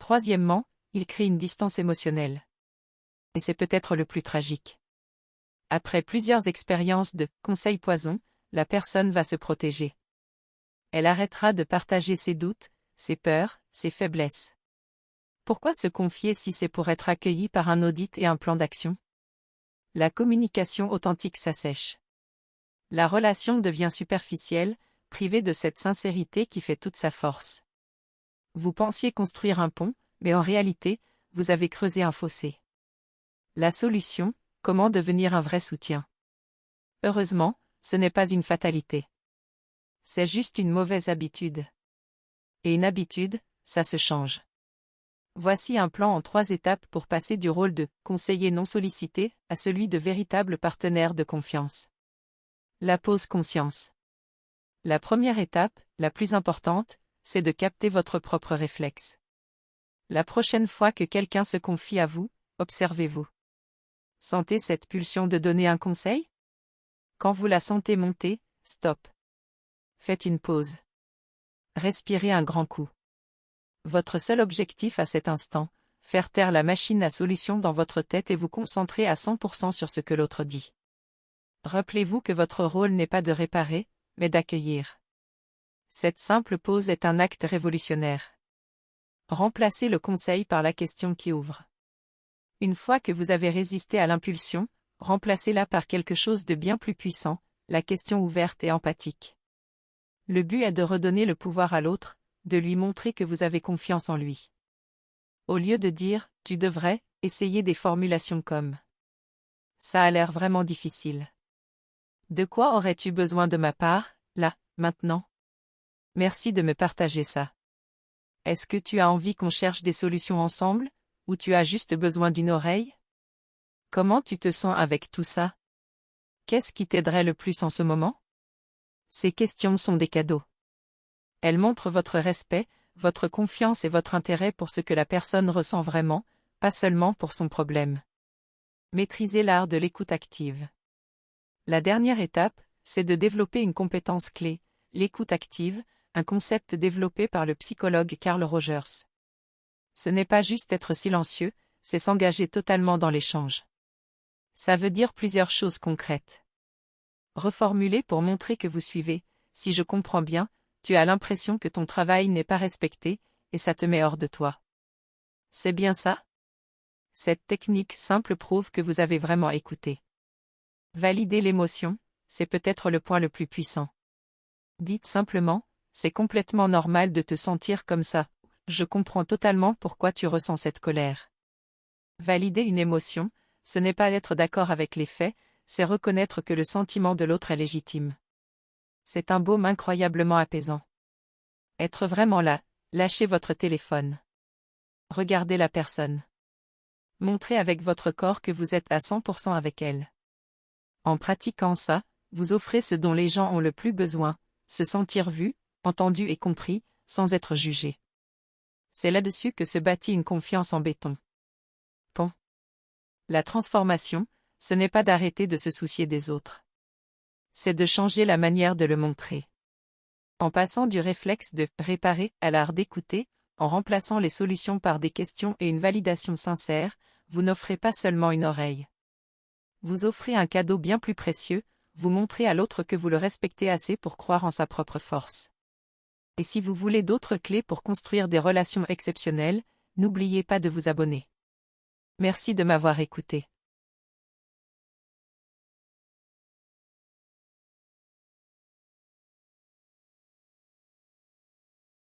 Troisièmement, il crée une distance émotionnelle. Et c'est peut-être le plus tragique. Après plusieurs expériences de « conseils poison », la personne va se protéger. Elle arrêtera de partager ses doutes, ses peurs, ses faiblesses. Pourquoi se confier si c'est pour être accueilli par un audit et un plan d'action? La communication authentique s'assèche. La relation devient superficielle, privée de cette sincérité qui fait toute sa force. Vous pensiez construire un pont, mais en réalité, vous avez creusé un fossé. La solution, comment devenir un vrai soutien? Heureusement, ce n'est pas une fatalité. C'est juste une mauvaise habitude. Et une habitude, ça se change. Voici un plan en 3 étapes pour passer du rôle de « conseiller non sollicité » à celui de véritable partenaire de confiance. La pause conscience. La première étape, la plus importante, c'est de capter votre propre réflexe. La prochaine fois que quelqu'un se confie à vous, observez-vous. Sentez cette pulsion de donner un conseil? Quand vous la sentez monter, stop. Faites une pause. Respirez un grand coup. Votre seul objectif à cet instant, faire taire la machine à solution dans votre tête et vous concentrer à 100% sur ce que l'autre dit. Rappelez-vous que votre rôle n'est pas de réparer, mais d'accueillir. Cette simple pause est un acte révolutionnaire. Remplacez le conseil par la question qui ouvre. Une fois que vous avez résisté à l'impulsion, remplacez-la par quelque chose de bien plus puissant, la question ouverte et empathique. Le but est de redonner le pouvoir à l'autre, de lui montrer que vous avez confiance en lui. Au lieu de dire « tu devrais », essayez des formulations comme « ça a l'air vraiment difficile. De quoi aurais-tu besoin de ma part, là, maintenant? Merci de me partager ça. Est-ce que tu as envie qu'on cherche des solutions ensemble, ou tu as juste besoin d'une oreille? Comment tu te sens avec tout ça? Qu'est-ce qui t'aiderait le plus en ce moment? Ces questions sont des cadeaux. Elles montrent votre respect, votre confiance et votre intérêt pour ce que la personne ressent vraiment, pas seulement pour son problème. Maîtrisez l'art de l'écoute active. La dernière étape, c'est de développer une compétence clé, l'écoute active, un concept développé par le psychologue Carl Rogers. Ce n'est pas juste être silencieux, c'est s'engager totalement dans l'échange. Ça veut dire plusieurs choses concrètes. Reformuler pour montrer que vous suivez, si je comprends bien, tu as l'impression que ton travail n'est pas respecté, et ça te met hors de toi. C'est bien ça? Cette technique simple prouve que vous avez vraiment écouté. Valider l'émotion, c'est peut-être le point le plus puissant. Dites simplement, c'est complètement normal de te sentir comme ça, je comprends totalement pourquoi tu ressens cette colère. Valider une émotion, ce n'est pas être d'accord avec les faits, c'est reconnaître que le sentiment de l'autre est légitime. C'est un baume incroyablement apaisant. Être vraiment là, lâchez votre téléphone. Regardez la personne. Montrez avec votre corps que vous êtes à 100% avec elle. En pratiquant ça, vous offrez ce dont les gens ont le plus besoin, se sentir vus, entendus et compris, sans être jugés. C'est là-dessus que se bâtit une confiance en béton. Pont. La transformation, ce n'est pas d'arrêter de se soucier des autres. C'est de changer la manière de le montrer. En passant du réflexe de « réparer » à l'art d'écouter, en remplaçant les solutions par des questions et une validation sincère, vous n'offrez pas seulement une oreille. Vous offrez un cadeau bien plus précieux, vous montrez à l'autre que vous le respectez assez pour croire en sa propre force. Et si vous voulez d'autres clés pour construire des relations exceptionnelles, n'oubliez pas de vous abonner. Merci de m'avoir écouté.